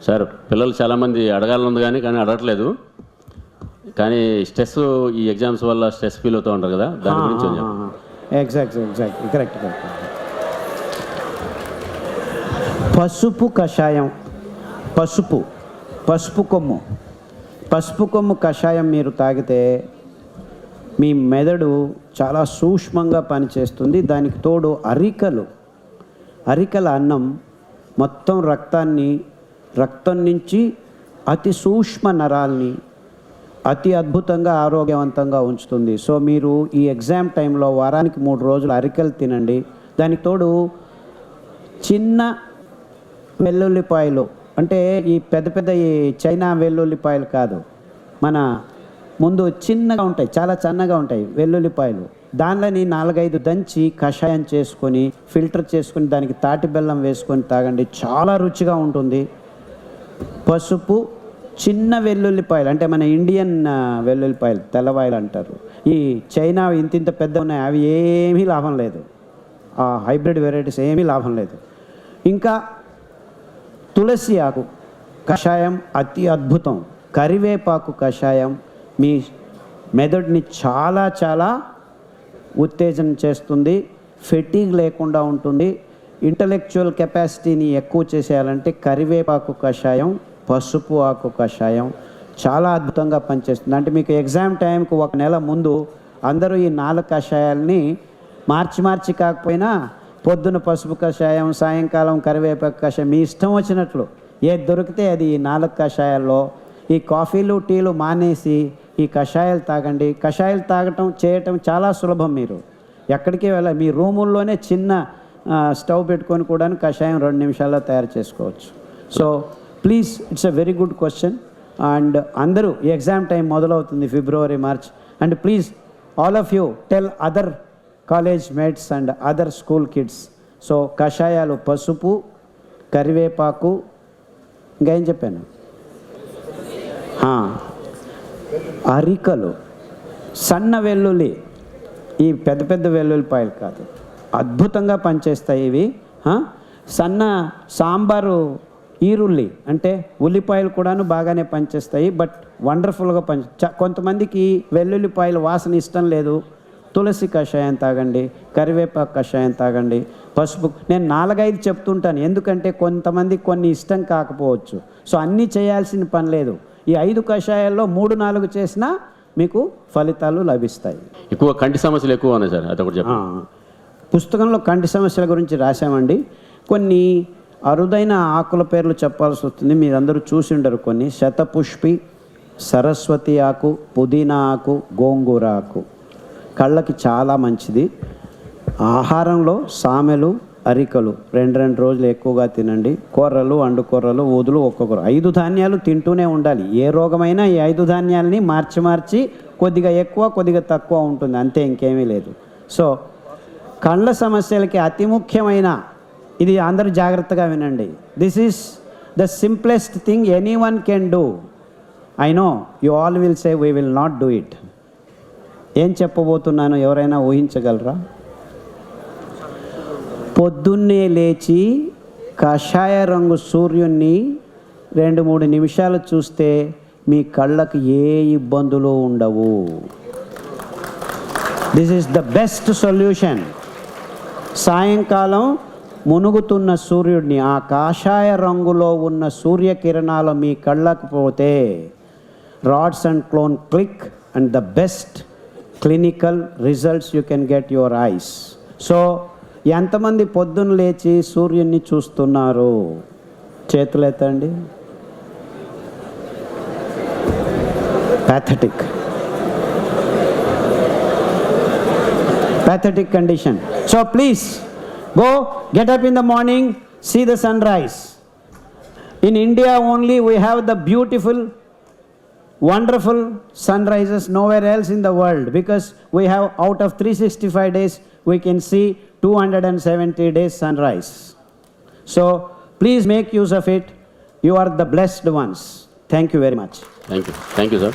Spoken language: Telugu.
సార్ పిల్లలు చాలామంది అడగాలనుంది కానీ అడగట్లేదు. కానీ స్ట్రెస్, ఈ ఎగ్జామ్స్ వల్ల స్ట్రెస్ ఫీల్ అవుతూ ఉంటారు కదా, దాని గురించి ఎగ్జాక్ట్ కరెక్ట్. పసుపు కషాయం, పసుపు కొమ్ము కషాయం మీరు తాగితే మీ మెదడు చాలా సూక్ష్మంగా పనిచేస్తుంది. దానికి తోడు అరికల అన్నం మొత్తం రక్తం నుంచి అతి సూక్ష్మ నరాల్ని అతి అద్భుతంగా ఆరోగ్యవంతంగా ఉంచుతుంది. సో మీరు ఈ ఎగ్జామ్ టైంలో వారానికి 3 రోజులు అరికలు తినండి. దానికి తోడు చిన్న వెల్లుల్లిపాయలు, అంటే ఈ పెద్ద ఈ చైనా వెల్లుల్లిపాయలు కాదు, మన ముందు చిన్నగా ఉంటాయి, చాలా సన్నగా ఉంటాయి వెల్లుల్లిపాయలు. దానిలోని 4-5 దంచి కషాయం చేసుకొని ఫిల్టర్ చేసుకొని దానికి తాటి బెల్లం వేసుకొని తాగండి, చాలా రుచిగా ఉంటుంది. పసుపు, చిన్న వెల్లుల్లిపాయలు, అంటే మన ఇండియన్ వెల్లుల్లిపాయలు, తెల్లవాయలు అంటారు. ఈ చైనా ఇంత పెద్ద ఉన్నాయి, అవి ఏమీ లాభం లేదు. ఆ హైబ్రిడ్ వెరైటీస్ ఏమీ లాభం లేదు. ఇంకా తులసి ఆకు కషాయం అతి అద్భుతం. కరివేపాకు కషాయం మీ మెదడుని చాలా ఉత్తేజన చేస్తుంది, ఫెటీగ్ లేకుండా ఉంటుంది. ఇంటలెక్చువల్ కెపాసిటీని ఎక్కువ చేసేయాలంటే కరివేపాకు కషాయం, పసుపు ఆకు కషాయం చాలా అద్భుతంగా పనిచేస్తుంది. అంటే మీకు ఎగ్జామ్ టైంకి 1 నెల ముందు అందరూ ఈ 4 కషాయాలని మార్చి కాకపోయినా పొద్దున పసుపు కషాయం, సాయంకాలం కరివేపాకు కషాయం, మీ ఇష్టం వచ్చినట్లు ఏది దొరికితే అది ఈ 4 కషాయాల్లో. ఈ కాఫీలు టీలు మానేసి ఈ కషాయాలు తాగండి. కషాయాలు చేయటం చాలా సులభం. మీరు ఎక్కడికి వెళ్ళాలి, మీ రూముల్లోనే చిన్న స్టవ్ పెట్టుకొని కూడా కషాయం 2 నిమిషాల్లో తయారు చేసుకోవచ్చు. So please, it's a very good question. And అందరూ ఈ ఎగ్జామ్ టైం మొదలవుతుంది February, March. And please all of you tell other college mates and other school kids. So కషాయాలు పసుపు, కరివేపాకు, ఇంకా ఏం చెప్పాను, అరికలు, సన్న వెల్లుల్లి, ఈ పెద్ద వెల్లుల్లిపాయలు కాదు, అద్భుతంగా పనిచేస్తాయి ఇవి. సన్న సాంబారు ఈరుల్లి, అంటే ఉల్లిపాయలు కూడాను బాగానే పనిచేస్తాయి, బట్ వండర్ఫుల్గా కొంతమందికి వెల్లుల్లిపాయల వాసన ఇష్టం లేదు, తులసి కషాయం తాగండి, కరివేపాకు కషాయం తాగండి, పసుపు. నేను 4-5 చెప్తుంటాను, ఎందుకంటే కొంతమందికి కొన్ని ఇష్టం కాకపోవచ్చు. సో అన్నీ చేయాల్సిన పని లేదు. ఈ 5 కషాయాల్లో 3-4 చేసినా మీకు ఫలితాలు లభిస్తాయి. ఎక్కువ కంటి సమస్యలు ఎక్కువ ఉన్నాయి సార్, అదొకటి చెప్పండి. పుస్తకంలో కంటి సమస్యల గురించి రాశామండి. కొన్ని అరుదైన ఆకుల పేర్లు చెప్పాల్సి వస్తుంది, మీరందరూ చూసి ఉండరు. కొన్ని శతపుష్పి, సరస్వతి ఆకు, పుదీనా ఆకు, గోంగూర ఆకు కళ్ళకి చాలా మంచిది. ఆహారంలో సామెలు, అరికలు 2 రోజులు ఎక్కువగా తినండి. కూరలు, అండుకూరలు, ఊదులు ఒక్కొక్కరు 5 ధాన్యాలు తింటూనే ఉండాలి. ఏ రోగమైనా ఈ 5 ధాన్యాలని మార్చి కొద్దిగా ఎక్కువ కొద్దిగా తక్కువ ఉంటుంది, అంతే, ఇంకేమీ లేదు. సో కళ్ళ సమస్యలకి అతి ముఖ్యమైన ఇది అందరూ జాగ్రత్తగా వినండి. This is the simplest thing anyone can do. I know you all will say we will not do it. ఏం చెప్పబోతున్నాను ఎవరైనా ఊహించగలరా? పొద్దున్నే లేచి కషాయ రంగు సూర్యున్ని 2-3 నిమిషాలు చూస్తే మీ కళ్ళకు ఏ ఇబ్బందులు ఉండవు. This is the best solution. సాయంకాలం మునుగుతున్న సూర్యుడిని, ఆ కాషాయ రంగులో ఉన్న సూర్యకిరణాలు మీ కళ్ళకు పోతే rods and clone click and the best clinical results you can get your eyes. So ఎంతమంది పొద్దున్న లేచి సూర్యుడిని చూస్తున్నారు? చేతులెత్తండి. pathetic condition. So please go, get up in the morning, see the sunrise. In India only we have the beautiful, wonderful sunrises, nowhere else in the world, because we have, out of 365 days we can see 270 days sunrise. So please make use of it. You are the blessed ones. Thank you very much. Thank you sir.